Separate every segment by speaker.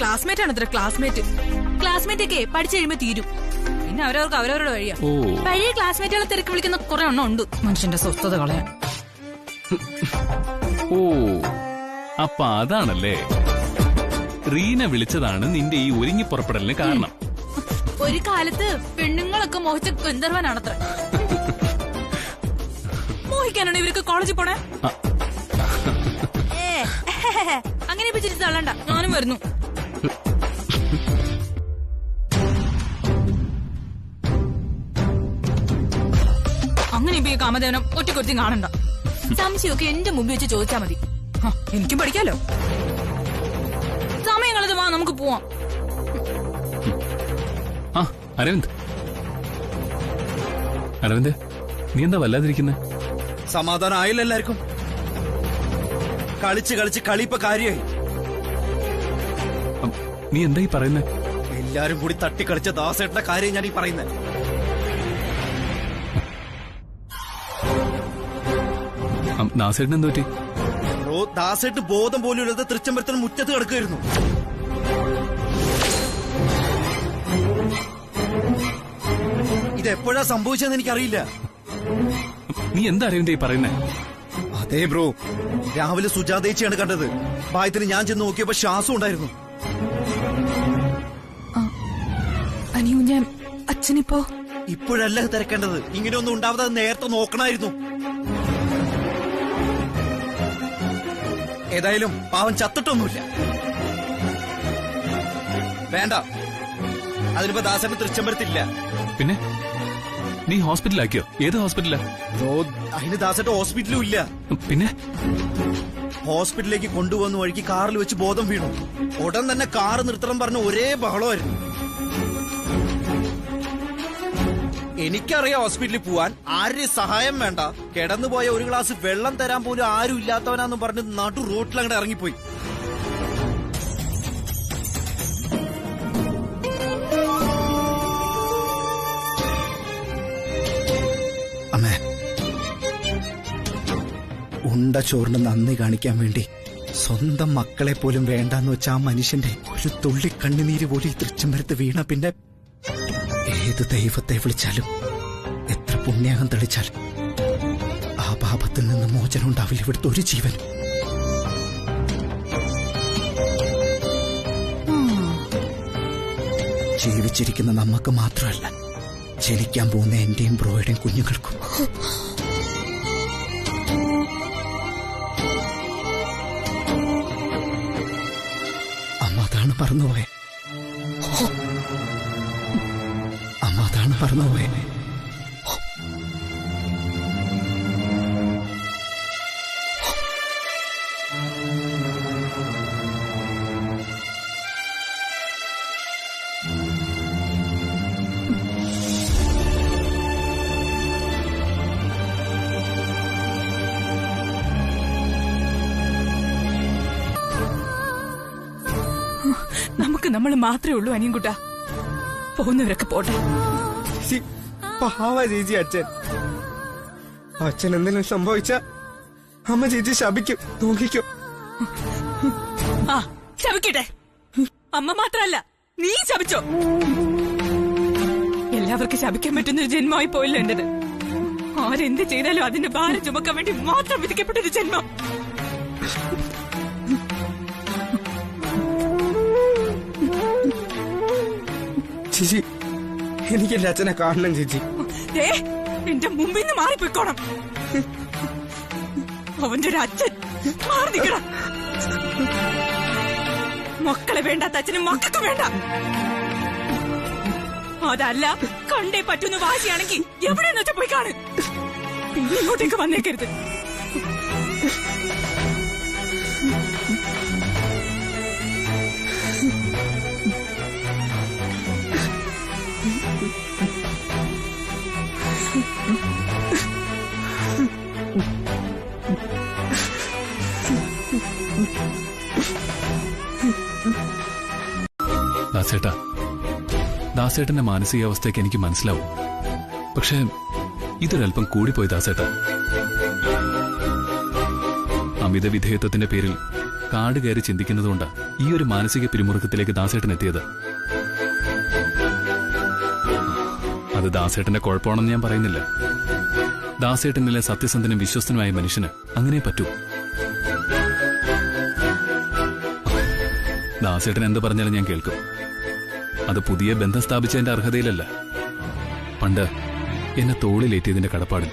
Speaker 1: Classmate ആണത്ര classmate ഒക്കെ പഠിച്ചു കഴിയുമ്പോ തീരും. പിന്നെ അവരവർക്ക് അവരവരുടെ വഴിയാ. പഴയ ക്ലാസ്മേറ്റുകളെ തിരക്ക് വിളിക്കുന്ന കുറെ എണ്ണം ഉണ്ട് മനുഷ്യന്റെ സ്വസ്ഥത കളയാൻ.
Speaker 2: ഓ അപ്പൊ അതാണല്ലേ റീന വിളിച്ചതാണ് നിന്റെ ഈ ഒരുങ്ങി പുറപ്പെടലിന് കാരണം.
Speaker 1: ഒരു കാലത്ത് പെണ്ണുങ്ങളൊക്കെ മോഹിച്ച ഗന്ധർവനാണത്ര. മോഹിക്കാനാണ് ഇവർക്ക് കോളേജിൽ പോണേ. അങ്ങനെ ഇപ്പൊ ചിരിച്ച് തള്ളണ്ട, ഞാനും വരുന്നു. അങ്ങനെ ഇപ്പൊ ഈ കാമദേവനം ഒറ്റക്കൊരുത്തും കാണണ്ട. സംശയമൊക്കെ എന്റെ മുമ്പിൽ വെച്ച് ചോദിച്ചാ മതി. എനിക്കും പഠിക്കാലോ. സമയങ്ങളത് വാ, നമുക്ക് പോവാം.
Speaker 2: അരവിന്ദ് നീ എന്താ വല്ലാതിരിക്കുന്നെ?
Speaker 3: സമാധാനം ആയില്ല എല്ലാവർക്കും. കളിച്ച് കളിച്ച് കളിയിപ്പ കാര്യമായി.
Speaker 2: നീ എന്താ ഈ പറയുന്നത്?
Speaker 3: എല്ലാരും കൂടി തട്ടിക്കളിച്ച ദാസേട്ടന്റെ കാര്യം ഞാൻ ഈ പറയുന്നത്.
Speaker 2: ദാസേട്ടൻ എന്ത് പറ്റി?
Speaker 3: ദാസേട്ട് ബോധം പോലും ഇല്ലാതെ തൃച്ചംബരത്തിന് മുറ്റത്ത് കിടക്കുമായിരുന്നു. ഇതെപ്പോഴാ സംഭവിച്ചതെന്ന് എനിക്കറിയില്ല.
Speaker 2: നീ എന്താ അറിയണ്ടേ ഈ പറയുന്നേ?
Speaker 3: അതെ ബ്രോ, രാവിലെ സുജാതേച്ചിയാണ് കണ്ടത്. ഭായത്തിന് ഞാൻ ചെന്ന് നോക്കിയപ്പോ ശ്വാസം ഉണ്ടായിരുന്നു.
Speaker 1: അച്ഛനിപ്പോ
Speaker 3: ഇപ്പോഴല്ല തിരക്കേണ്ടത്. ഇങ്ങനെയൊന്നും ഉണ്ടാവാതെ നേരത്തെ നോക്കണമായിരുന്നു. ഏതായാലും പാവം ചത്തിട്ടൊന്നുമില്ല. വേണ്ട, അതിനിപ്പോ ദാസന്റെ തൃച്ചംബരത്തില്ല.
Speaker 2: പിന്നെ നീ ഹോസ്പിറ്റലാക്കിയോ? ഏത് ഹോസ്പിറ്റലാ?
Speaker 3: അതിന് ദാസന്റെ ഹോസ്പിറ്റലും ഇല്ല.
Speaker 2: പിന്നെ
Speaker 3: ഹോസ്പിറ്റലിലേക്ക് കൊണ്ടുപോകുന്ന വഴിക്ക് കാറിൽ വെച്ച് ബോധം വീണു. ഉടൻ തന്നെ കാറ് നിർത്തണം പറഞ്ഞ ഒരേ ബഹളമായിരുന്നു. എനിക്കറിയാം ഹോസ്പിറ്റലിൽ പോവാൻ. ആരുടെ സഹായം വേണ്ട. കിടന്നുപോയ ഒരു ഗ്ലാസ് വെള്ളം തരാൻ പോലും ആരും ഇല്ലാത്തവനാന്നും പറഞ്ഞ് നടു റോട്ടിൽ അങ്ങോട്ട് ഇറങ്ങിപ്പോയി. അമ്മേ, ഉണ്ട ചോറിന് നന്ദി കാണിക്കാൻ വേണ്ടി സ്വന്തം മക്കളെ പോലും വേണ്ടെന്ന് വെച്ച ആ മനുഷ്യന്റെ ഒരു തുള്ളി കണ്ണുനീര് പോലും ഈ തൃച്ചംബരത്ത് വീണ പിന്നെ ഏത് ദൈവത്തെ വിളിച്ചാലും എത്ര പുണ്യാഹം തെളിച്ചാലും ആ പാപത്തിൽ നിന്ന് മോചനം ഉണ്ടാവില്ല ഇവിടുത്തെ ഒരു ജീവൻ. ജീവിച്ചിരിക്കുന്ന നമുക്ക് മാത്രമല്ല, ജനിക്കാൻ പോകുന്ന എന്റെയും ബ്രോയുടെയും കുഞ്ഞുങ്ങൾക്കും. അമ്മ അതാണ് പറന്നുപോയെ. അമ്മ അതാണ് പറന്നുപോയെ.
Speaker 1: നമുക്ക് നമ്മൾ മാത്രമേ ഉള്ളൂ അനിയൻകുട്ടാ. പോകുന്നവരൊക്കെ പോട്ടെ.
Speaker 4: പാവ ചേച്ചി അച്ഛൻ. അച്ഛൻ എന്തെങ്കിലും സംഭവിച്ച അമ്മ ചേച്ചി ശപിക്കും, നോക്കിക്കും.
Speaker 1: ആ ശപിക്കട്ടെ. അമ്മ മാത്രല്ല, നീ ശപിച്ചോ. എല്ലാവർക്കും ശപിക്കാൻ പറ്റുന്നൊരു ജന്മമായി പോയില്ല എന്റേത്. ആരെന്ത് ചെയ്താലും അതിന്റെ ഭാരം ചുമക്കാൻ വേണ്ടി മാത്രം വിധിക്കപ്പെട്ടൊരു ജന്മം.
Speaker 4: ചേച്ചി, എനിക്ക് എന്റെ അച്ഛനെ കാണണം ചേച്ചി.
Speaker 1: എന്റെ മുമ്പിൽ നിന്ന് മാറിപ്പോയിക്കോണം. അവന്റെ ഒരു അച്ഛൻ മാറി നിൽക്കണം. മക്കളെ വേണ്ടാത്ത അച്ഛനും മക്കൾക്ക് വേണ്ട. അതല്ല കണ്ടേ പറ്റുന്ന വാശിയാണെങ്കിൽ എവിടെയെന്ന് വെച്ചാ പോയി കാണ്. പിന്നെ ഇങ്ങോട്ടേക്ക് വന്നേക്കരുത്.
Speaker 2: ദാസേട്ടാ, ദാസേട്ടന്റെ മാനസികാവസ്ഥയ്ക്ക് എനിക്ക് മനസ്സിലാവും. പക്ഷെ ഇതൊരൽപ്പം കൂടിപ്പോയി ദാസേട്ടാ. അമിത വിധേയത്വത്തിന്റെ പേരിൽ കാട് കയറി ചിന്തിക്കുന്നതുകൊണ്ട് ഈ ഒരു മാനസിക പിരിമുറുക്കത്തിലേക്ക് ദാസേട്ടൻ എത്തിയത്. അത് ദാസേട്ടന്റെ കുഴപ്പമാണെന്ന് ഞാൻ പറയുന്നില്ല. ദാസേട്ടനിലെ സത്യസന്ധനും വിശ്വസ്തനുമായ മനുഷ്യന് അങ്ങനെ പറ്റൂ. ദാസേട്ടൻ എന്ത് പറഞ്ഞാലും ഞാൻ കേൾക്കും. അത് പുതിയ ബന്ധം സ്ഥാപിച്ചതിന്റെ അർഹതയിലല്ല, പണ്ട് എന്നെ തോളിലേറ്റിയതിന്റെ കടപ്പാടിൽ.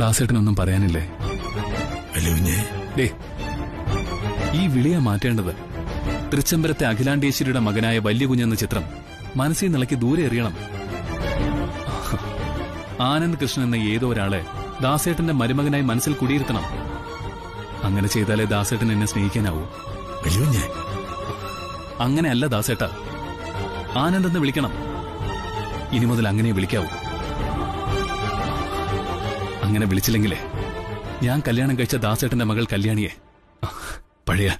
Speaker 2: ദാസേട്ടനൊന്നും പറയാനില്ലേ? ഈ വിളിയാ മാറ്റേണ്ടത്. തൃച്ചംബരത്തെ അഖിലാണ്ടേശ്വരിയുടെ മകനായ വലിയ കുഞ്ഞെന്ന ചിത്രം മനസ്സിൽ നിളക്കി ദൂരെ എറിയണം. ആനന്ദ് കൃഷ്ണൻ എന്ന ഏതോ ഒരാളെ ദാസേട്ടന്റെ മരുമകനായി മനസ്സിൽ കുടിയിരുത്തണം. അങ്ങനെ ചെയ്താലേ ദാസേട്ടൻ എന്നെ സ്നേഹിക്കാനാവൂ. അങ്ങനെയല്ല ദാസേട്ട, ആനന്ദ് എന്ന് വിളിക്കണം. ഇനി മുതൽ അങ്ങനെ വിളിക്കാവൂ. അങ്ങനെ വിളിച്ചില്ലെങ്കിലേ ഞാൻ കല്യാണം കഴിച്ച ദാസേട്ടന്റെ മകൾ കല്യാണിയെ പഴയ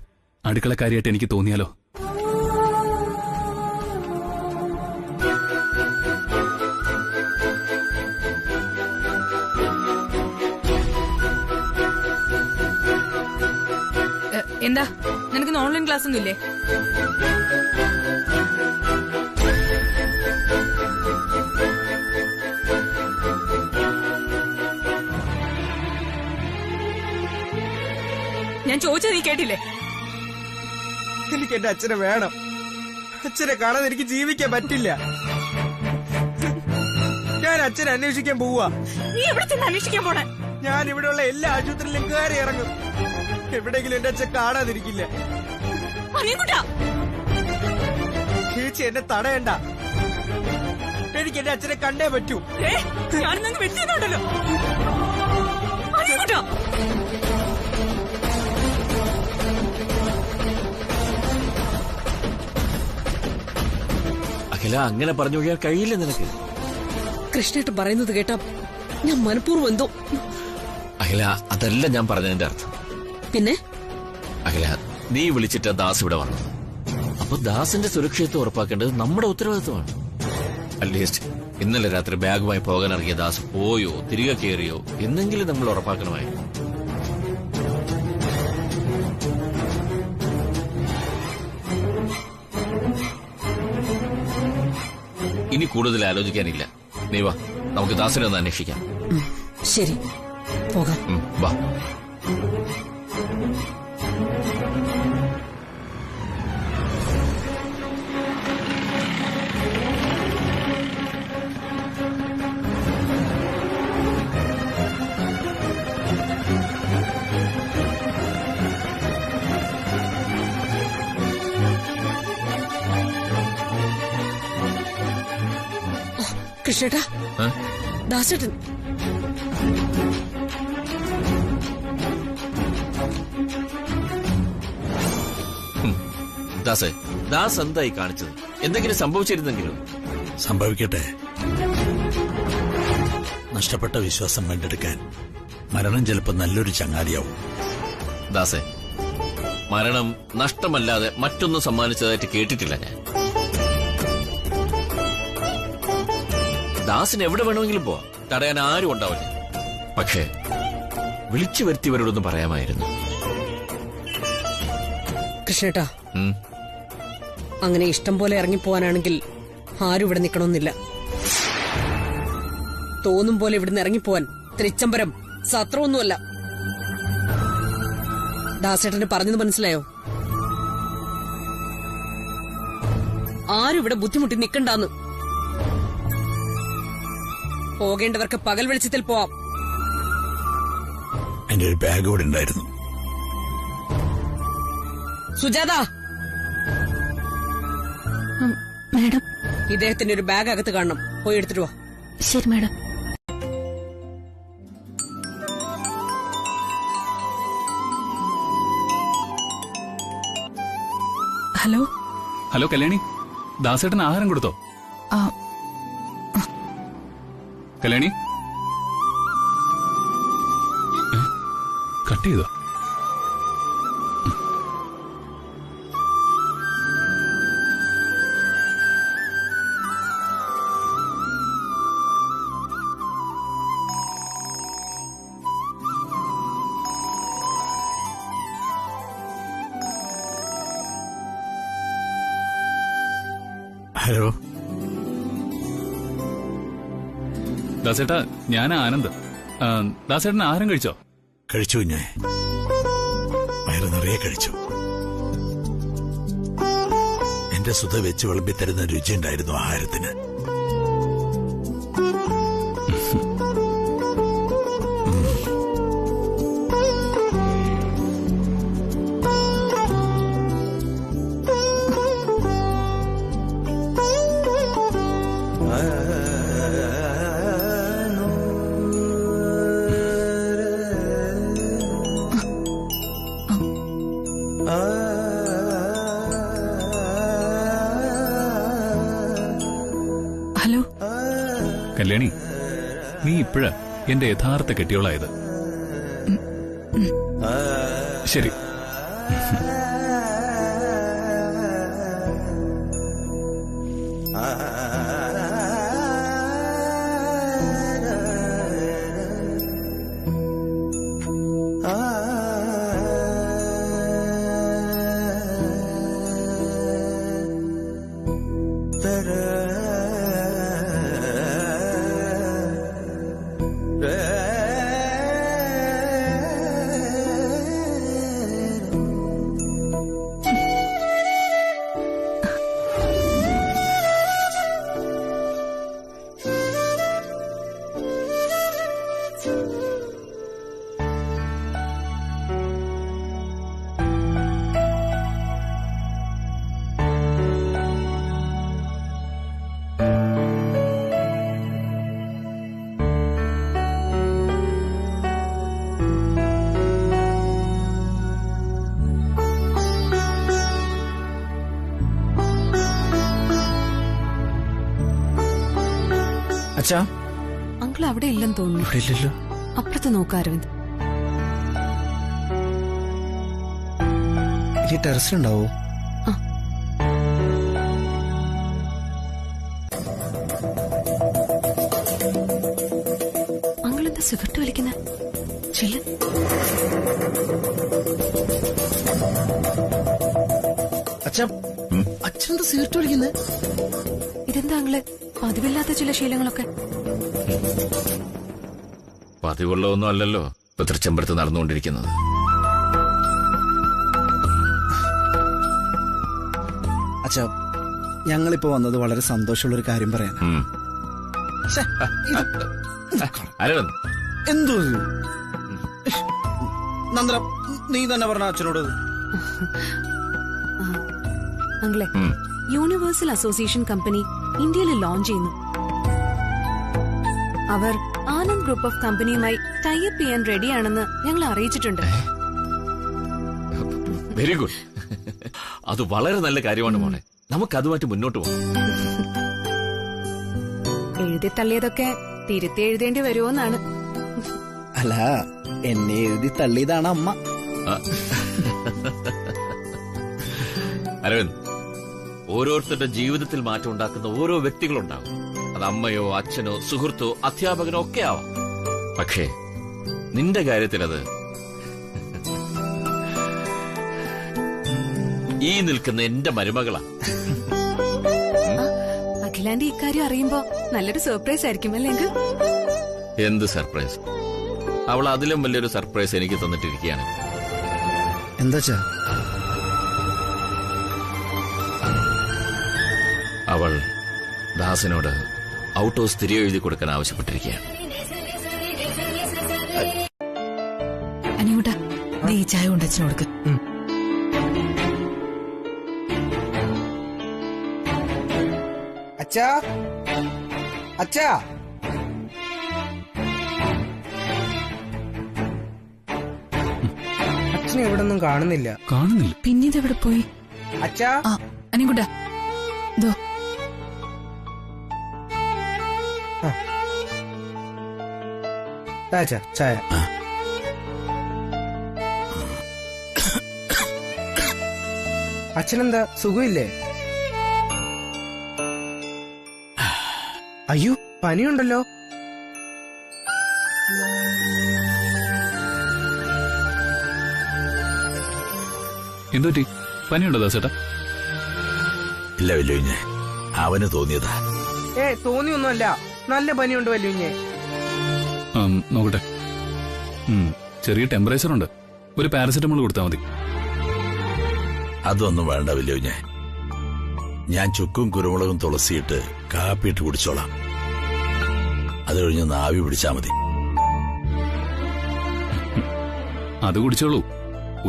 Speaker 2: അടുക്കളക്കാരിയായിട്ട് എനിക്ക് തോന്നിയാലോ?
Speaker 1: എന്താ, നിനക്ക് ഓൺലൈൻ ക്ലാസ് ഒന്നും ഇല്ലേ? ഞാൻ ചോദിച്ചത് നീ കേട്ടില്ലേ?
Speaker 4: എനിക്ക് എന്റെ അച്ഛനെ വേണം. അച്ഛനെ കാണാതെ എനിക്ക് ജീവിക്കാൻ പറ്റില്ല. ഞാൻ അച്ഛനെ അന്വേഷിക്കാൻ പോവാ.
Speaker 1: നീ എവിടെ ചെന്ന് അന്വേഷിക്കാൻ പോണേ?
Speaker 4: ഞാൻ ഇവിടെയുള്ള എല്ലാ ആശുപത്രിയിലും കയറി ഇറങ്ങും. എവിടെയെങ്കിലും എന്റെ അച്ഛൻ കാണാതിരിക്കില്ല. ചേച്ചി എന്നെ തടയണ്ട. എനിക്ക് എന്റെ അച്ഛനെ കണ്ടേ പറ്റൂ.
Speaker 1: വെട്ടിയതുണ്ടല്ലോ.
Speaker 5: അഖില, അങ്ങനെ പറഞ്ഞു പോയാൽ കഴിയില്ല നിനക്ക്.
Speaker 6: കൃഷ്ണേട്ടൻ പറയുന്നത് കേട്ടാ ഞാൻ മനഃപൂർവ്വം എന്തോ.
Speaker 5: അഖില, അതല്ല ഞാൻ പറഞ്ഞതിന്റെ അർത്ഥം.
Speaker 6: പിന്നെ
Speaker 5: അഖില, നീ വിളിച്ചിട്ട് ദാസ് ഇവിടെ വന്നു. അപ്പൊ ദാസിന്റെ സുരക്ഷിതത്വം ഉറപ്പാക്കേണ്ടത് നമ്മുടെ ഉത്തരവാദിത്വമാണ്. അറ്റ്ലീസ്റ്റ് ഇന്നലെ രാത്രി ബാഗുമായി പോകാൻ ഇറങ്ങിയ ദാസ് പോയോ തിരികെ കയറിയോ എന്നെങ്കിലും നമ്മൾ ഉറപ്പാക്കണമായിരുന്നു. ഇനി കൂടുതൽ ആലോചിക്കാനില്ല. നീ വാ, നമുക്ക് ദാസിനെ ഒന്ന് അന്വേഷിക്കാം.
Speaker 6: ശരി, പോകാം.
Speaker 5: വാ.
Speaker 6: കൃഷ്ണേട്ടാ, ദാസേട്ടൻ.
Speaker 5: ദാസേ, ദാസ് എന്തായി കാണിച്ചത്? എന്തെങ്കിലും സംഭവിച്ചിരുന്നെങ്കിലും?
Speaker 7: സംഭവിക്കട്ടെ. നഷ്ടപ്പെട്ട വിശ്വാസം വീണ്ടെടുക്കാൻ മരണം ചിലപ്പോൾ നല്ലൊരു ചങ്ങാതിയാവും.
Speaker 5: ദാസേ, മരണം നഷ്ടമല്ലാതെ മറ്റൊന്നും സമ്മാനിച്ചതായിട്ട് കേട്ടിട്ടില്ല ഞാൻ. ദാസിന് എവിടെ വേണമെങ്കിലും പോവാം, തടയാൻ ആരും ഉണ്ടാവില്ല. പക്ഷേ വിളിച്ചു വരുത്തിയവരോടൊന്നും പറയാമായിരുന്നു.
Speaker 6: കൃഷ്ണേട്ടാ, അങ്ങനെ ഇഷ്ടം പോലെ ഇറങ്ങിപ്പോവാനാണെങ്കിൽ ആരും ഇവിടെ നിൽക്കണമെന്നില്ല. തോന്നും പോലെ ഇവിടുന്ന് ഇറങ്ങിപ്പോവാൻ തൃച്ചംബരം സത്രമൊന്നുമല്ല. ദാസേട്ടന് പറഞ്ഞത് മനസ്സിലായോ? ആരും ഇവിടെ ബുദ്ധിമുട്ടി നിൽക്കണ്ടാന്ന്. പോകേണ്ടവർക്ക് പകൽ വെളിച്ചത്തിൽ പോവാം.
Speaker 7: എന്റെ ഒരു ബാഗ് ഇവിടെ ഉണ്ടായിരുന്നു.
Speaker 6: സുജാത,
Speaker 1: മാഡം,
Speaker 6: ഇദ്ദേഹത്തിന്റെ ഒരു ബാഗ് അകത്ത് കാണണം. പോയി എടുത്തിട്ട് വാ.
Speaker 1: ശരി മാഡം. ഹലോ.
Speaker 2: ഹലോ കല്യാണി, ദാസേട്ടൻ ആഹാരം കൊടുത്തോ? കല്യാണി, കട്ട് ചെയ്തോ?
Speaker 7: ഹലോ.
Speaker 2: ദാസേട്ടാ, ഞാൻ ആനന്ദ്. ദാസേട്ടൻ ആഹാരം കഴിച്ചോ?
Speaker 7: കഴിച്ചു ഞാൻ. വയറ് നിറയെ കഴിച്ചു. എന്റെ സുധ വെച്ച് വിളമ്പിത്തരുന്ന രുചിയുണ്ടായിരുന്നു ആഹാരത്തിന്.
Speaker 1: ഹലോ.
Speaker 2: കല്യാണി, നീ ഇപ്പോഴാ എന്റെ യഥാർത്ഥ കെട്ടിയോളായത്. ശരി.
Speaker 3: അച്ഛാ,
Speaker 6: അങ്കിൾ അവിടെ ഇല്ലെന്ന് തോന്നുന്നു.
Speaker 3: ഇവിടെ ഇല്ലല്ലോ.
Speaker 6: അപ്പുറത്ത് നോക്ക് അരവിന്ദ്.
Speaker 3: ഈ ടെറസിലുണ്ടാവോ?
Speaker 6: അങ്കിൾ എന്താ സിഗരറ്റ് വലിക്കുന്ന? ചില്ല.
Speaker 3: അച്ഛാ, അച്ഛനെന്താ സിഗരറ്റ് വലിക്കുന്നത്?
Speaker 6: ഇതെന്താ അങ്കിള് പതിവില്ലാത്ത ചില ശീലങ്ങളൊക്കെ?
Speaker 5: പതിവുള്ളതൊന്നും അല്ലല്ലോ ഇപ്പൊ തൃച്ചംബരത്ത് നടന്നുകൊണ്ടിരിക്കുന്നത്.
Speaker 3: അച്ഛാ, ഞങ്ങളിപ്പോ വന്നത് വളരെ സന്തോഷമുള്ളൊരു കാര്യം പറയാനാ.
Speaker 5: അരവിന്ദ്,
Speaker 3: എന്തോ നന്ദന, നീ തന്നെ പറഞ്ഞ അച്ഛനോട്.
Speaker 6: അങ്കിളെ, യൂണിവേഴ്സൽ അസോസിയേഷൻ കമ്പനി ഇന്ത്യയിൽ ലോഞ്ച് ചെയ്യുന്നു. അവർ ആനന്ദ് ഗ്രൂപ്പ് ഓഫ് കമ്പനിയുമായി ടൈപ്പ് ചെയ്യാൻ റെഡിയാണെന്ന് ഞങ്ങൾ അറിയിച്ചിട്ടുണ്ട്.
Speaker 5: Very good. അത് വളരെ നല്ല കാര്യമാണ് മോനെ. നമുക്ക് അതുമായിട്ട് മുന്നോട്ട് പോകാം.
Speaker 6: എഴുതി തള്ളിയതൊക്കെ തിരുത്തി എഴുതേണ്ടി വരുമോന്നാണ്.
Speaker 3: അല്ല, എന്നെ എഴുതി തള്ളിയതാണ് അമ്മ.
Speaker 5: അരവിന്ദ്, ഓരോരുത്തരുടെ ജീവിതത്തിൽ മാറ്റം ഉണ്ടാക്കുന്ന ഓരോ വ്യക്തികളുണ്ടാകും. അത് അമ്മയോ അച്ഛനോ സുഹൃത്തോ അധ്യാപകനോ ഒക്കെ ആവാം. പക്ഷേ നിന്റെ കാര്യത്തിൽ അത് ഈ നിൽക്കുന്ന എന്റെ മരുമകളാ.
Speaker 6: അഖിലാന്റെ ഇക്കാര്യം അറിയുമ്പോ നല്ലൊരു സർപ്രൈസ് ആയിരിക്കും അല്ലെങ്കിൽ?
Speaker 5: എന്ത് സർപ്രൈസ്? അവൾ അതിലും വലിയൊരു സർപ്രൈസ് എനിക്ക് തന്നിട്ടിരിക്കുകയാണ്.
Speaker 3: എന്താ?
Speaker 5: അവൾ ദാസനോട് ഔട്ട് ഹൗസ് തിരികെ എഴുതി കൊടുക്കാൻ ആവശ്യപ്പെട്ടിരിക്കുകയാണ്.
Speaker 1: അനിയൂട്ടാ, നീ ഈ ചായ കൊണ്ട് അച്ഛന് കൊടുക്ക്.
Speaker 4: അച്ഛാ, അച്ഛാ, അച്ഛനെ ഇവിടെ ഒന്നും കാണുന്നില്ല.
Speaker 1: പിന്നീട് എവിടെ പോയി?
Speaker 4: അച്ഛാ,
Speaker 1: അനിയൂട്ടാ, ദോ
Speaker 4: അച്ഛാ ചായ. അച്ഛനെന്താ സുഖമില്ലേ? അയ്യോ, പനിയുണ്ടല്ലോ.
Speaker 2: എന്തുപറ്റി? പനിയുണ്ടോ ദാസേട്ടാ?
Speaker 7: ഇല്ല വല്ലുഞ്ഞെ, അവന് തോന്നിയതാ.
Speaker 4: തോന്നിയൊന്നുമല്ല, നല്ല പനിയുണ്ട് വല്യുഞ്ഞെ.
Speaker 2: നോക്കട്ടെ. ചെറിയ ടെമ്പറേച്ചർ ഉണ്ട്. ഒരു പാരസെറ്റമോൾ കൊടുത്താൽ മതി.
Speaker 7: അതൊന്നും വേണ്ട വലിയ. ഞാൻ ചുക്കും കുരുമുളകും തുളസിയിട്ട് കാപ്പിയിട്ട് കുടിച്ചോളാം. അത് കഴിഞ്ഞ് ആവി പിടിച്ചാ മതി.
Speaker 2: അത് കുടിച്ചോളൂ.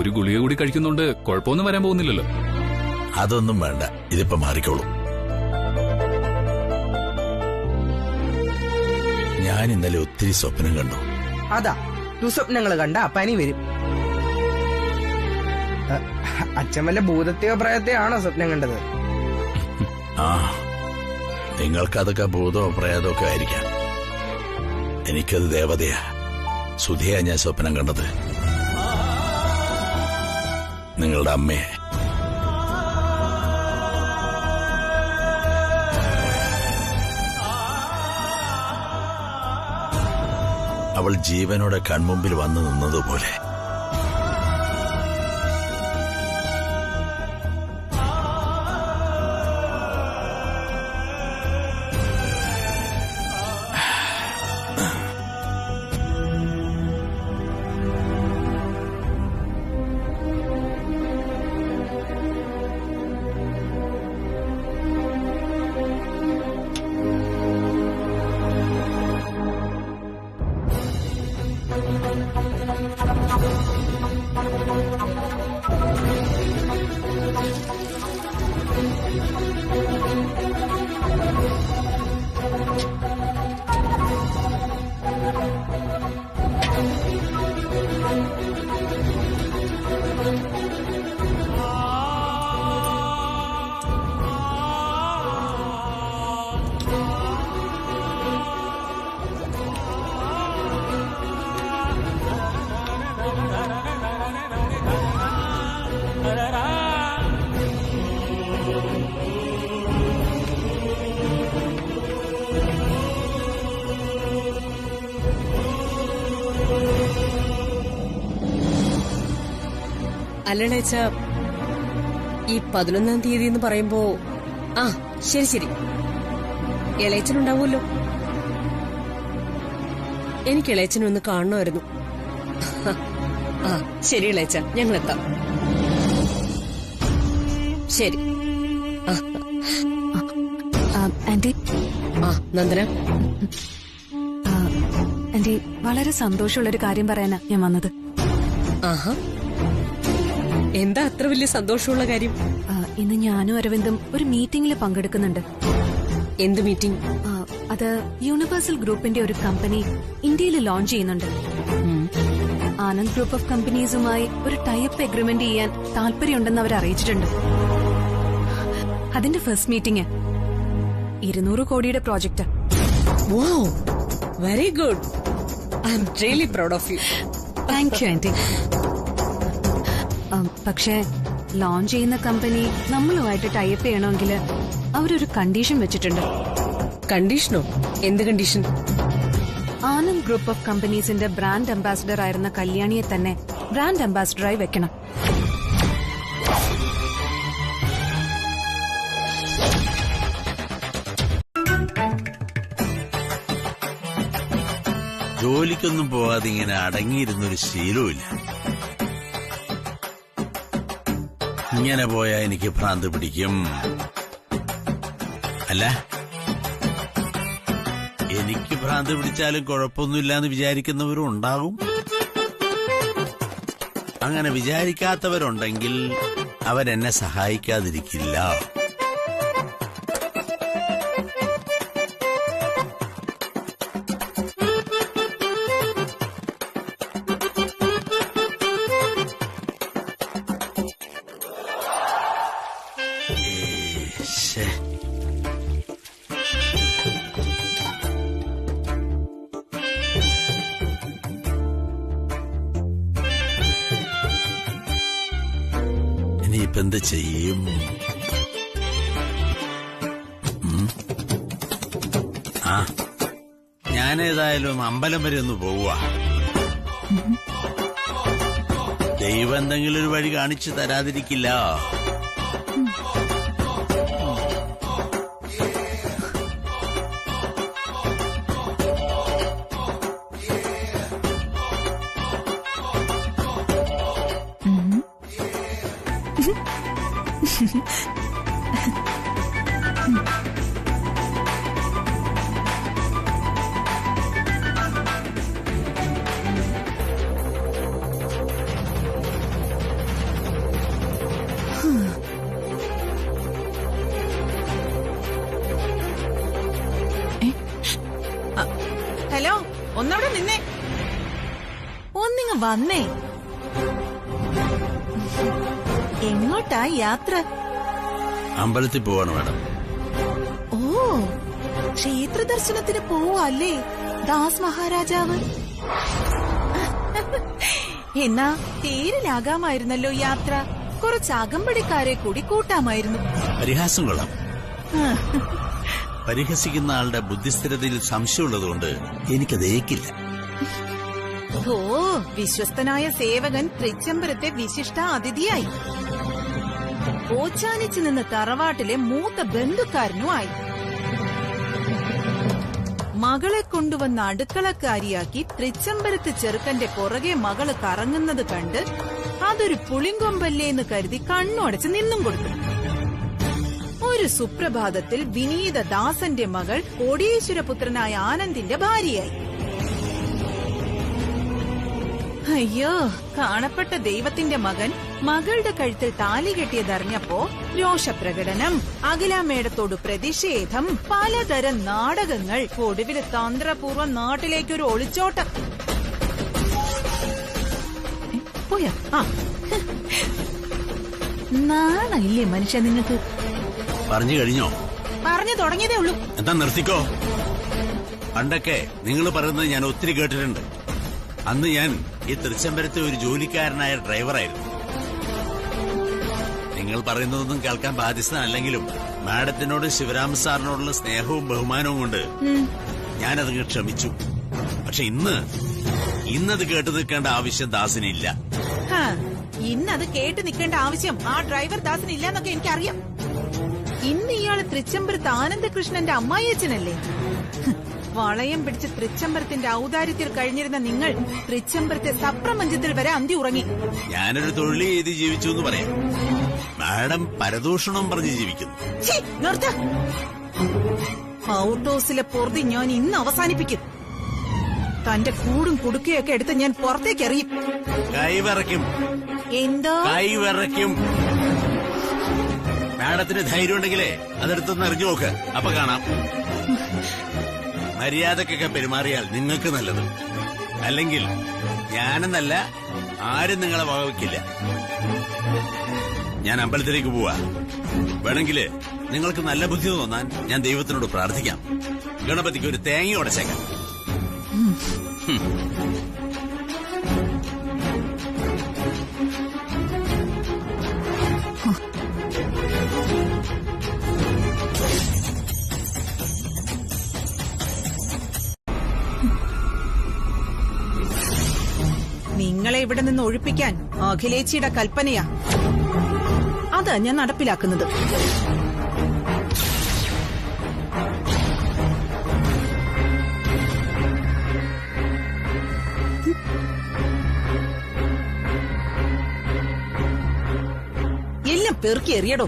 Speaker 2: ഒരു ഗുളിക കൂടി കഴിക്കുന്നുണ്ട്, കുഴപ്പമൊന്നും വരാൻ പോകുന്നില്ലല്ലോ.
Speaker 7: അതൊന്നും വേണ്ട, ഇതിപ്പോ മാറിക്കോളൂ. ഞാൻ ഇന്നലെ ഒത്തിരി സ്വപ്നം കണ്ടു.
Speaker 4: അതാ ദുസ്വപ്നങ്ങൾ കണ്ട പനി വരും. അച്ഛൻ വല്ല ഭൂതത്തെയോ പ്രയത്തെയോ ആണോ സ്വപ്നം കണ്ടത്?
Speaker 7: ആ, നിങ്ങൾക്കതൊക്കെ ഭൂതമോ പ്രേതമോ ഒക്കെ ആയിരിക്കാം. എനിക്കത് ദേവതയാ, സുധിയാ ഞാൻ സ്വപ്നം കണ്ടത്. നിങ്ങളുടെ അമ്മയെ. അവൾ ജീവനോടെ കൺമുമ്പിൽ വന്നു നിന്നതുപോലെ.
Speaker 8: അല്ലടേച്ച, ഈ 11-ാം തീയതി എന്ന് പറയുമ്പോ ശരി ഇളയച്ചനുണ്ടാവുമല്ലോ. എനിക്ക് ഇളയച്ചനൊന്ന് കാണണമായിരുന്നു. ശരി ഇളയച്ച, ഞങ്ങളെത്താം. ശരി.
Speaker 6: ആന്റി.
Speaker 8: നന്ദന.
Speaker 6: ആന്റി, വളരെ സന്തോഷമുള്ളൊരു കാര്യം പറയാനാ ഞാൻ വന്നത്.
Speaker 8: ആഹാ, എന്താ അത്ര വലിയ സന്തോഷമുള്ള കാര്യം?
Speaker 6: ഇന്ന് ഞാനും അരവിന്ദും ഒരു മീറ്റിംഗിൽ പങ്കെടുക്കുന്നുണ്ട്.
Speaker 8: എന്ത് മീറ്റിംഗ്?
Speaker 6: അത് യൂണിവേഴ്സൽ ഗ്രൂപ്പിന്റെ ഒരു കമ്പനി ഇന്ത്യയിൽ ലോഞ്ച് ചെയ്യുന്നുണ്ട്. ആനന്ദ് ഗ്രൂപ്പ് ഓഫ് കമ്പനീസുമായി ഒരു ടൈപ്പ് എഗ്രിമെന്റ് ചെയ്യാൻ താല്പര്യമുണ്ടെന്ന് അവർ അറിയിച്ചിട്ടുണ്ട്. അതിന്റെ ഫസ്റ്റ് മീറ്റിംഗ് 200 കോടിയുടെ project.
Speaker 8: Wow, very good. I am really proud of you.
Speaker 6: Thank you aunty. പക്ഷേ ലോഞ്ച് ചെയ്യുന്ന കമ്പനി നമ്മളുമായിട്ട് ടൈപ്പ് ചെയ്യണമെങ്കിൽ അവരൊരു കണ്ടീഷൻ വെച്ചിട്ടുണ്ട്.
Speaker 8: കണ്ടീഷനോ? എന്ത് കണ്ടീഷൻ?
Speaker 6: ആനന്ദ് ഗ്രൂപ്പ് ഓഫ് കമ്പനീസിന്റെ ബ്രാൻഡ് അംബാസിഡർ ആയിരുന്ന കല്യാണിയെ തന്നെ ബ്രാൻഡ് അംബാസിഡറായി വെക്കണം.
Speaker 7: ജോലിക്കൊന്നും പോകാതെ ഇങ്ങനെ അടങ്ങിയിരുന്നൊരു ശീലവുമില്ല. ഇങ്ങനെ പോയാ എനിക്ക് ഭ്രാന്ത് പിടിക്കും. അല്ല, എനിക്ക് ഭ്രാന്ത് പിടിച്ചാലും കുഴപ്പമൊന്നുമില്ലാന്ന് വിചാരിക്കുന്നവരും ഉണ്ടാകും. അങ്ങനെ വിചാരിക്കാത്തവരുണ്ടെങ്കിൽ അവരെന്നെ സഹായിക്കാതിരിക്കില്ല. ഇനിയിപ്പ എന്ത് ചെയ്യും? ഞാനേതായാലും അമ്പലം വരെ ഒന്ന് പോവുക. ദൈവം എന്തെങ്കിലും ഒരു വഴി കാണിച്ചു തരാതിരിക്കില്ല.
Speaker 9: ഹലോ, ഒന്നവിടെ നിന്നേ, ഒന്നിങ്ങ് വന്നേ. എങ്ങോട്ടാ യാത്ര?
Speaker 7: അമ്പലത്തിൽ പോവാണ് മാഡം.
Speaker 9: ഓ, ക്ഷേത്ര ദർശനത്തിന് പോവല്ലേ ദാസ് മഹാരാജാവ്? എന്നാ തേരിലാകാമായിരുന്നല്ലോ യാത്ര. കുറച്ച് അകമ്പടിക്കാരെ കൂടി കൂട്ടാമായിരുന്നു.
Speaker 7: പരിഹാസം കൊള്ളാം. പരിഹസിക്കുന്ന ആളുടെ ബുദ്ധിസ്ഥിരതയിൽ സംശയമുള്ളതുകൊണ്ട് എനിക്കത് ഏക്കില്ല.
Speaker 9: ഓ, വിശ്വസ്തനായ സേവകൻ തൃച്ചംബരത്തെ വിശിഷ്ട അതിഥിയായി. ഓച്ചാനിച്ചു നിന്ന് തറവാട്ടിലെ മൂത്ത ബന്ധുക്കാരനുമായി. മകളെ കൊണ്ടുവന്ന അടുക്കളക്കാരിയാക്കി തൃച്ചംബരത്ത് ചെറുക്കന്റെ പുറകെ മകള് കറങ്ങുന്നത് കണ്ട് അതൊരു പുളിങ്കൊമ്പല്ലേന്ന് കരുതി കണ്ണുടച്ച് നിന്നും കൊടുത്തു. ഒരു സുപ്രഭാതത്തിൽ വിനീത ദാസന്റെ മകൾ കോടീശ്വരപുത്രനായ ആനന്ദിന്റെ ഭാര്യയായി. അയ്യോ, കാണപ്പെട്ട ദൈവത്തിന്റെ മകൻ മകളുടെ കഴുത്തിൽ താലി കെട്ടിയതറിഞ്ഞപ്പോ രോഷപ്രകടനം, അഖിലാമേടത്തോട് പ്രതിഷേധം, പലതരം നാടകങ്ങൾ, ഒടുവില് തന്ത്രപൂർവ്വം നാട്ടിലേക്കൊരു ഒളിച്ചോട്ടം. പോയാ? നാണയില്ലേ മനുഷ്യ നിങ്ങൾക്ക്?
Speaker 7: പറഞ്ഞു കഴിഞ്ഞോ?
Speaker 9: പറഞ്ഞു തുടങ്ങിയതേ ഉള്ളൂ.
Speaker 7: എന്താ നിർത്തിക്കോ. പണ്ടൊക്കെ നിങ്ങൾ പറയുന്നത് ഞാൻ ഒത്തിരി കേട്ടിട്ടുണ്ട്. അന്ന് ഞാൻ ഈ തൃച്ചംബരത്തെ ഒരു ജോലിക്കാരനായ ഡ്രൈവറായിരുന്നു. നിങ്ങൾ പറയുന്നതൊന്നും കേൾക്കാൻ ബാധ്യസ്ഥനല്ലെങ്കിലും മാഡത്തിനോട് ശിവരാമ സാറിനോടുള്ള സ്നേഹവും ബഹുമാനവും കൊണ്ട് ഞാനതങ്ങ് ക്ഷമിച്ചു. പക്ഷെ ഇന്നത് കേട്ടു നിൽക്കേണ്ട ആവശ്യം ദാസിനില്ല.
Speaker 9: ഇന്നത് കേട്ടു നിൽക്കേണ്ട ആവശ്യം ആ ഡ്രൈവർ ദാസിന് ഇല്ലെന്നൊക്കെ എനിക്കറിയാം. ഇന്ന് ഇയാള് തൃച്ചംബരത്ത് ആനന്ദകൃഷ്ണന്റെ അമ്മായിയച്ഛനല്ലേ? വളയം പിടിച്ച് തൃച്ചംബരത്തിന്റെ ഔദാര്യത്തിൽ കഴിഞ്ഞിരുന്ന നിങ്ങൾ തൃച്ചംബരത്തെ സപ്രമഞ്ചത്തിൽ വരെ അന്തി ഉറങ്ങി.
Speaker 7: ഞാനൊരു തൊഴിൽ ചെയ്ത് ജീവിച്ചു എന്ന് പറയാം. മാഡം പരദൂഷണം പറഞ്ഞ് ജീവിക്കുന്നു.
Speaker 9: നിർത്ത. ഔട്ട് ഹൗസിലെ പൊറുതി ഞാൻ ഇന്ന് അവസാനിപ്പിക്കും. തന്റെ കൂടും കുടുക്കയൊക്കെ എടുത്ത് ഞാൻ പുറത്തേക്ക് എറിയും.
Speaker 7: കൈവിറയ്ക്കും.
Speaker 9: എന്തോ
Speaker 7: കൈവിറയ്ക്കും. മാഡത്തിന് ധൈര്യം ഉണ്ടെങ്കിലേ അതെടുത്തൊന്ന് എറിഞ്ഞു നോക്ക്. അപ്പൊ കാണാം. മര്യാദക്കൊക്കെ പെരുമാറിയാൽ നിങ്ങൾക്ക് നല്ലത്. അല്ലെങ്കിൽ ഞാനെന്നല്ല, ആരും നിങ്ങളെ വകവയ്ക്കില്ല. ഞാൻ അമ്പലത്തിലേക്ക് പോവാ. വേണമെങ്കില് നിങ്ങൾക്ക് നല്ല ബുദ്ധി തോന്നാൻ ഞാൻ ദൈവത്തിനോട് പ്രാർത്ഥിക്കാം. ഗണപതിക്ക് ഒരു തേങ്ങ ഉടച്ചേക്കാം.
Speaker 9: നിങ്ങളെ ഇവിടെ നിന്ന് ഒഴിപ്പിക്കാൻ അഖിലേച്ചിയുടെ കൽപ്പനയാ. അതാ ഞാൻ നടപ്പിലാക്കുന്നത്. എല്ലാം പെറുക്കി എറിയടോ.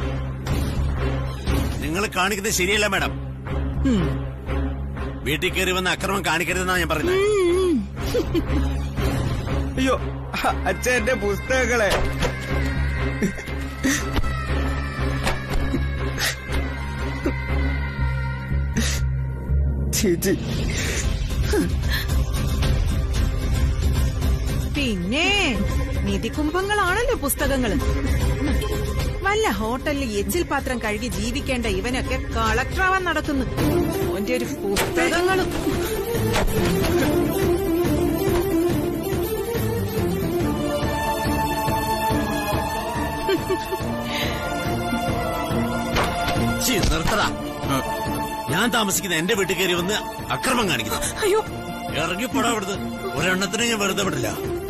Speaker 7: നിങ്ങൾ കാണിക്കുന്നത് ശരിയല്ല മാഡം. വീട്ടിൽ കയറി വന്ന് അക്രമം കാണിക്കരുതെന്നാണ് ഞാൻ പറയുന്നത്.
Speaker 4: അയ്യോ, അച്ഛൻ എന്റെ പുസ്തകങ്ങളെ. ചേച്ചി,
Speaker 9: പിന്നെ നിധികുംഭങ്ങളാണല്ലോ പുസ്തകങ്ങള്. വല്ല ഹോട്ടലിൽ എച്ചിൽ പാത്രം കഴുകി ജീവിക്കേണ്ട ഇവനൊക്കെ കളക്ടറാവാൻ നടക്കുന്നു. ഓന്റെ ഒരു പുസ്തകങ്ങളും.
Speaker 7: നിർത്തടാ. ഞാൻ താമസിക്കുന്ന എന്റെ വീട്ടിൽ കയറി വന്ന് അക്രമം കാണിക്കുന്നു.
Speaker 9: അയ്യോ,
Speaker 7: ഇറങ്ങിപ്പോടാ അവിടുന്ന്. ഒരെണ്ണത്തിന് ഞാൻ വെറുതെ വിടില്ല.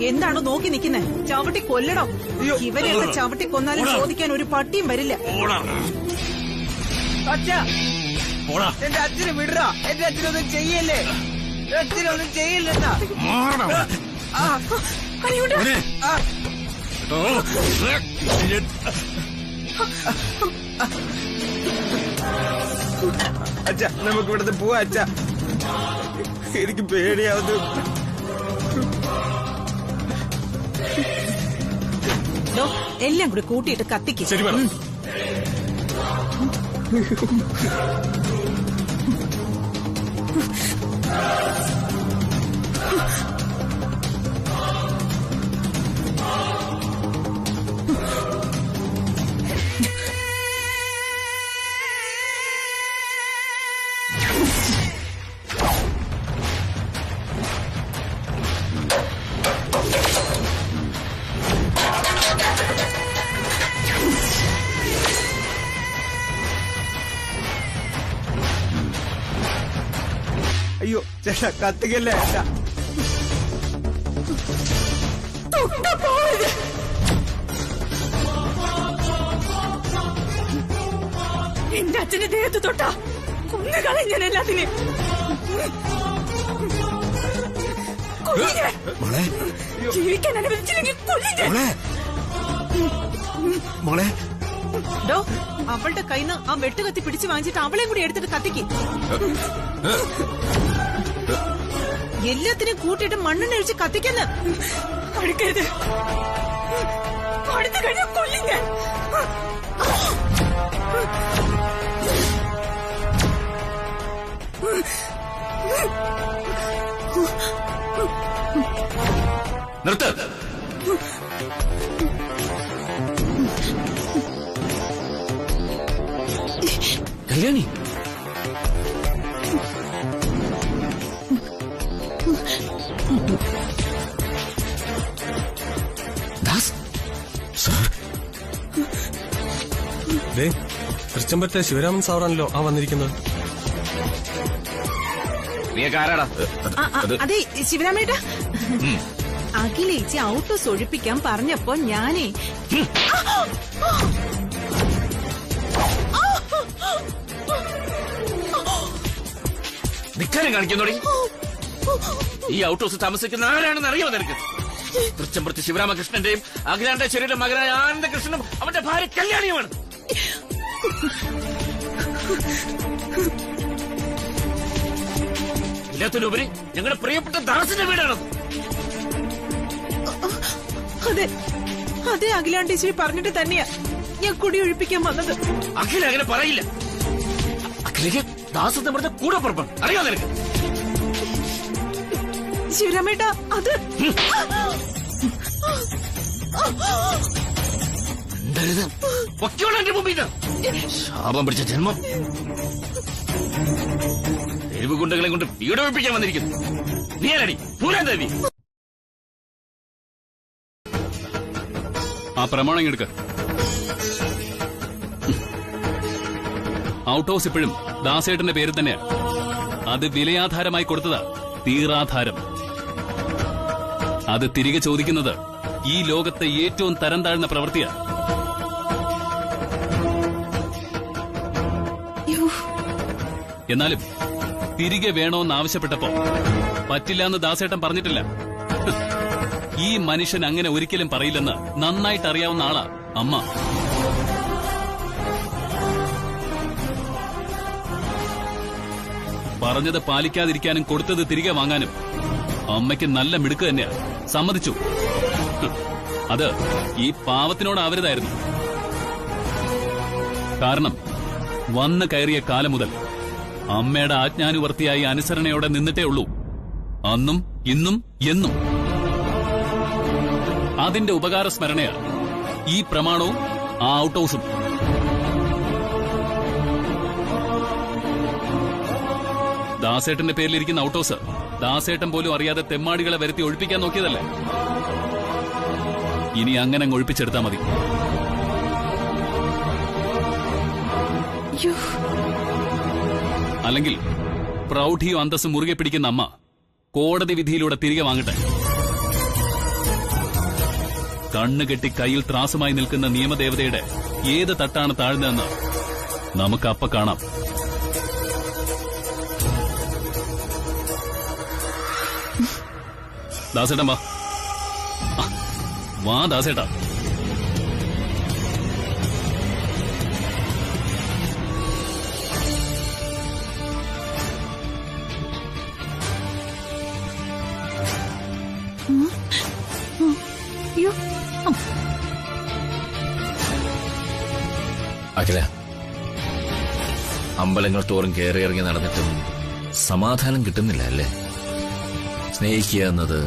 Speaker 9: എന്താണോ നോക്കി നിൽക്കുന്നേ? ചവിട്ടി കൊല്ലടോ. ഇവരെയൊക്കെ ചവിട്ടി കൊന്നാലും ചോദിക്കാൻ ഒരു പട്ടിയും വരില്ല.
Speaker 4: അച്ഛാ, എന്റെ അച്ഛനെ വിടറാ. എന്റെ അച്ഛനൊന്നും ചെയ്യല്ലേ. അച്ഛനൊന്നും ചെയ്യില്ലെന്നാ. അച്ഛ നമുക്ക് ഇവിടുന്ന് പോവാ അച്ഛ. എനിക്ക് പേടിയാവുന്നു.
Speaker 9: ദോ, എല്ലാം കൂടി കൂട്ടിയിട്ട് കത്തിക്ക്.
Speaker 10: ശരി മേഡം.
Speaker 4: അയ്യോ ചേട്ടാ കത്തിക്കല്ലേ അച്ഛ.
Speaker 1: എന്റെ അച്ഛന്റെ ദേഹത്ത് തൊട്ടാ കൊന്നുകളയും ഞാൻ എല്ലാത്തിനെ. ജീവിക്കാൻ അനുവദിച്ചില്ലെങ്കിൽ
Speaker 7: മോളെ
Speaker 9: ഡോ, അവളുടെ കയ്യിന്ന് ആ വെട്ടുകത്തി പിടിച്ചു വാങ്ങിച്ചിട്ട് അവളെയും കൂടി എടുത്തിട്ട് കത്തിക്ക്. എല്ലാത്തിനും കൂട്ടിയിട്ട് മണ്ണെണ്ണ ഒഴിച്ച് കത്തിക്കുന്നു.
Speaker 1: അടുക്കരുത്, അടുത്ത് കഴിഞ്ഞാൽ കൊല്ലും ഞാൻ.
Speaker 5: നിർത്ത്. കല്യാണി, ദാസ്
Speaker 10: തൃച്ചമ്പറ്റ ശിവരാമൻ സാറാണല്ലോ ആ വന്നിരിക്കുന്നത്.
Speaker 5: നീയൊക്കെ ആരാടാ?
Speaker 9: അതെ ശിവരാമേട്ടാ, അഖിലേച്ചി ഔട്ടോസ് ഒഴിപ്പിക്കാൻ പറഞ്ഞപ്പോ ഞാനേ
Speaker 5: ധിക്കാരം കാണിക്കുന്നോടി. ഈ ഔട്ട് ഹൗസ് താമസിക്കുന്ന ആരാണെന്ന് അറിയോ നിനക്ക്? തൃച്ചമ്പുറത്ത് ശിവരാമകൃഷ്ണന്റെയും അഖിലാണ്ടേശ്വരിയുടെ മകനായ ആനന്ദകൃഷ്ണനും അവന്റെ ഭാര്യ കല്യാണിയുമാണ്. എല്ലാത്തിനുപരി ഞങ്ങളുടെ പ്രിയപ്പെട്ട ദാസിന്റെ വീടാണ്.
Speaker 9: അതെ അതെ, അഖിലാണ്ടേശ്വരി പറഞ്ഞിട്ട് തന്നെയാ ഞാൻ കുടി ഒഴിപ്പിക്കാൻ വന്നത്.
Speaker 5: അഖില അങ്ങനെ പറയില്ല. അഖിലേക്ക് ദാസത്തെ പറഞ്ഞ കൂടെ പുറപ്പാണ്, അറിയോ നിനക്ക്?
Speaker 9: ശിവരാമേട്ടാ, അത്
Speaker 5: പൊക്കോളാം എന്റെ മുമ്പിൽ നിന്ന്. ശാപം പിടിച്ച ജന്മം. തെരുവ് ഗുണ്ടകളെ കൊണ്ട് വീട് ഒഴിപ്പിക്കാൻ വന്നിരിക്കുന്നു. നീ ആരടി? പൂരാൻ ദേവി.
Speaker 2: ആ പ്രമാണം എടുക്ക. ഔട്ട് ഹൗസ് ഇപ്പോഴും ദാസേട്ടന്റെ പേര് തന്നെയാ. അത് വിലയാധാരമായി കൊടുത്തതാ, തീറാധാരം. അത് തിരികെ ചോദിക്കുന്നത് ഈ ലോകത്തെ ഏറ്റവും തരം താഴ്ന്ന പ്രവൃത്തിയാ. എന്നാലും തിരികെ വേണോന്ന് ആവശ്യപ്പെട്ടപ്പോ പറ്റില്ലാന്ന് ദാസേട്ടൻ പറഞ്ഞിട്ടില്ല. ഈ മനുഷ്യൻ അങ്ങനെ ഒരിക്കലും പറയില്ലെന്ന് നന്നായിട്ട് അറിയാവുന്ന ആളാ അമ്മ. പറഞ്ഞത് പാലിക്കാതിരിക്കാനും കൊടുത്തത് തിരികെ വാങ്ങാനും അമ്മയ്ക്ക് നല്ല മിടുക്ക് തന്നെയാ. സമ്മതിച്ചു. അത് ഈ പാവത്തിനോടാവരുതായിരുന്നു. കാരണം വന്നു കയറിയ കാലം മുതൽ അമ്മയുടെ ആജ്ഞാനുവർത്തിയായി അനുസരണയോടെ നിന്നിട്ടേ ഉള്ളൂ. അന്നും ഇന്നും എന്നും. അതിന്റെ ഉപകാര സ്മരണയാ ഈ പ്രമാണവും ആ ഔട്ട് ഹൗസും. ദാസേട്ടന്റെ പേരിലിരിക്കുന്ന ഔട്ട് ഹൗസ് ദാസേട്ടൻ പോലും അറിയാതെ തെമ്മാടികളെ വരുത്തി ഒഴിപ്പിക്കാൻ നോക്കിയതല്ലേ. ഇനി അങ്ങനെ ഒഴിപ്പിച്ചെടുത്താ മതി. അല്ലെങ്കിൽ പ്രൗഢിയും അന്തസ്സും മുറുകെ പിടിക്കുന്ന അമ്മ കോടതി വിധിയിലൂടെ തിരികെ വാങ്ങട്ടെ. കണ്ണുകെട്ടി കയ്യിൽ ത്രാസുമായി നിൽക്കുന്ന നിയമദേവതയുടെ ഏത് തട്ടാണ് താഴ്ന്നതെന്ന് നമുക്ക് അപ്പ കാണാം. ദാസേട്ടൻ വാ. വാ ദാസേട്ടാ.
Speaker 5: അഖില, അമ്പലങ്ങൾ തോറും കയറിയിറങ്ങി നടന്നിട്ടും സമാധാനം കിട്ടുന്നില്ല അല്ലേ? സ്നേഹിക്കുക എന്നത്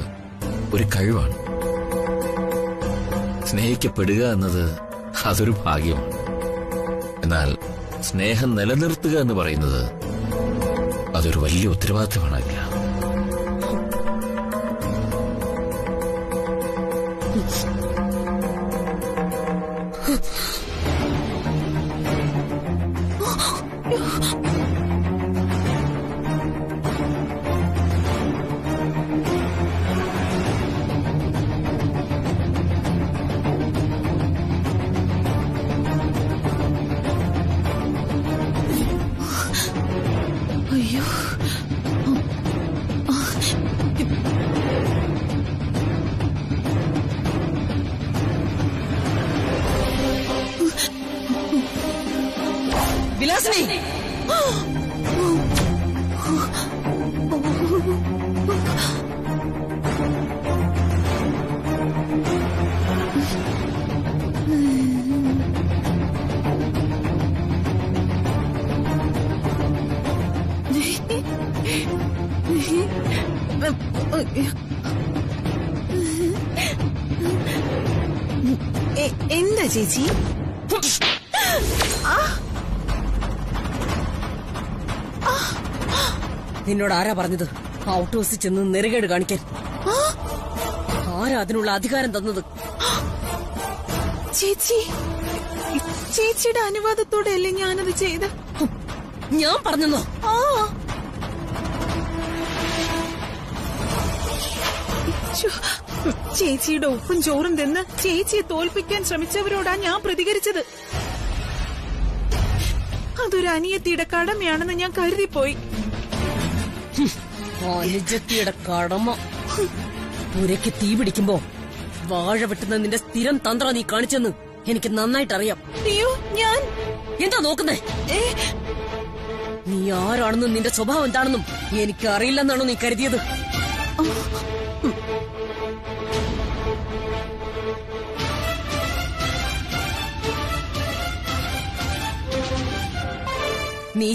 Speaker 5: ഒരു കഴിവാണ്. സ്നേഹിക്കപ്പെടുക എന്നത് അതൊരു ഭാഗ്യമാണ്. എന്നാൽ സ്നേഹം നിലനിർത്തുക എന്ന് പറയുന്നത് അതൊരു വലിയ ഉത്തരവാദിത്തമാണല്ല.
Speaker 6: അയ്യോ,
Speaker 8: വിലാസിനി,
Speaker 9: എന്താ ചേച്ചി?
Speaker 8: നിന്നോട് ആരാ പറഞ്ഞത് ഔട്ട് ഹൗസിൽ ചെന്ന് നെറുകേട് കാണിക്കാൻ? ആരാ അതിനുള്ള അധികാരം തന്നത്?
Speaker 9: ചേച്ചി, ചേച്ചിയുടെ അനുവാദത്തോടെ അല്ലേ ഞാനത് ചെയ്ത?
Speaker 8: ഞാൻ പറഞ്ഞെന്നോ?
Speaker 9: ചേച്ചിയുടെ ഉപ്പും ചോറും തിന്ന് ചേച്ചിയെ തോൽപ്പിക്കാൻ ശ്രമിച്ചവരോടാ ഞാൻ പ്രതികരിച്ചത്. അതൊരു അനിയത്തിയുടെ കടമയാണെന്ന് ഞാൻ കരുതിപ്പോയി.
Speaker 8: അനുജത്തിയുടെ കടമ. പുരയ്ക്ക് തീ പിടിക്കുമ്പോ വാഴ വെട്ടുന്ന നിന്റെ സ്ഥിരം തന്ത്രം നീ കാണിച്ചെന്ന് എനിക്ക് നന്നായിട്ടറിയാം.
Speaker 9: അയ്യോ, ഞാൻ
Speaker 8: എന്താ നോക്കുന്നേ? നീ ആരാണെന്നും നിന്റെ സ്വഭാവം എന്താണെന്നും എനിക്ക് അറിയില്ലെന്നാണോ നീ കരുതിയത്? നീ